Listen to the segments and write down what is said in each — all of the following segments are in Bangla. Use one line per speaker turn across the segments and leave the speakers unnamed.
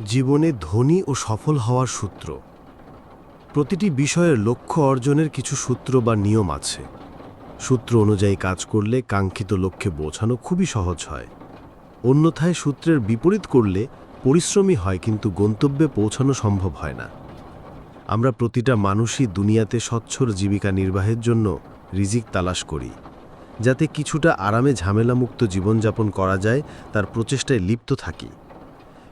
জীবনে ধনী ও সফল হওয়ার সূত্র। প্রতিটি বিষয়ের লক্ষ্য অর্জনের কিছু সূত্র বা নিয়ম আছে। সূত্র অনুযায়ী কাজ করলে কাঙ্ক্ষিত লক্ষ্যে পৌঁছানো খুবই সহজ হয়। অন্যথায় সূত্রের বিপরীত করলে পরিশ্রমী হয় কিন্তু গন্তব্যে পৌঁছানো সম্ভব হয় না। আমরা প্রতিটা মানুষই দুনিয়াতে স্বচ্ছল জীবিকা নির্বাহের জন্য রিজিক তালাশ করি, যাতে কিছুটা আরামে ঝামেলামুক্ত জীবনযাপন করা যায় তার প্রচেষ্টায় লিপ্ত থাকি।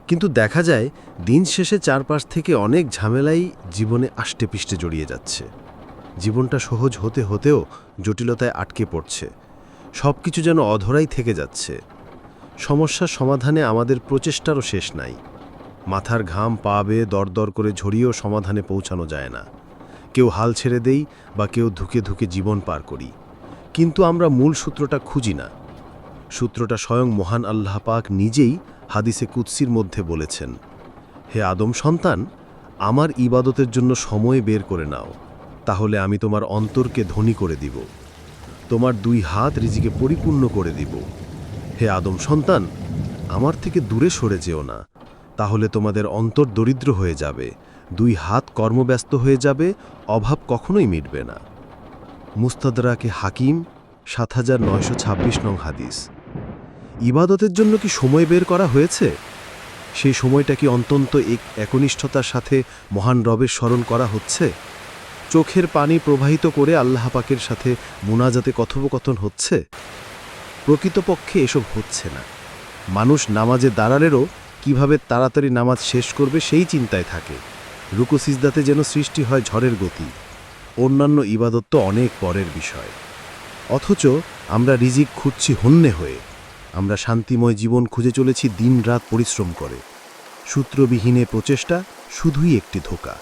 কিন্তু দেখা যায় দিন শেষে চারপাশ থেকে অনেক ঝামেলাই জীবনে আষ্টেপৃষ্ঠে জড়িয়ে যাচ্ছে। জীবনটা সহজ হতে হতেও জটিলতায় আটকে পড়ছে। সব কিছু যেন অধরাই থেকে যাচ্ছে। সমস্যার সমাধানে আমাদের প্রচেষ্টারও শেষ নাই। মাথার ঘাম পা বেয়ে দরদর করে ঝরিয়েও সমাধানে পৌঁছানো যায় না। কেউ হাল ছেড়ে দেই বা কেউ ধুকে ধুকে জীবন পার করি, কিন্তু আমরা মূল সূত্রটা খুঁজি না। সূত্রটা স্বয়ং মহান আল্লাহ পাক নিজেই হাদিসে কুদসির মধ্যে বলেছেন, হে আদম সন্তান, আমার ইবাদতের জন্য সময় বের করে নাও, তাহলে আমি তোমার অন্তরকে ধনী করে দিব, তোমার দুই হাত রিজিকে পরিপূর্ণ করে দিব। হে আদম সন্তান, আমার থেকে দূরে সরে যেও না, তাহলে তোমাদের অন্তর দরিদ্র হয়ে যাবে, দুই হাত কর্মব্যস্ত হয়ে যাবে, অভাব কখনোই মিটবে না। মুস্তাদরাকে হাকিম ৭৯২৬ নং হাদিস। ইবাদতের জন্য কি সময় বের করা হয়েছে? সেই সময়টা কি অন্তত একনিষ্ঠতার সাথে মহান রবের স্মরণ করা হচ্ছে? চোখের পানি প্রবাহিত করে আল্লাহ পাকের সাথে মুনাজাতে কথোপকথন হচ্ছে? প্রকৃতপক্ষে এসব হচ্ছে না। মানুষ নামাজে দাঁড়ালেও কিভাবে তাড়াতাড়ি নামাজ শেষ করবে সেই চিন্তায় থাকে। রুকু সিজদাতে যেন সৃষ্টি হয় ঝড়ের গতি। অন্যান্য ইবাদত তো অনেক পরের বিষয়। অথচ আমরা রিজিক খুঁজছি হন্যে হয়ে। আমরা শান্তিময় জীবন খুঁজে চলেছি দিনরাত পরিশ্রম করে। সূত্রবিহীনে প্রচেষ্টা শুধুই একটি ধোঁকা।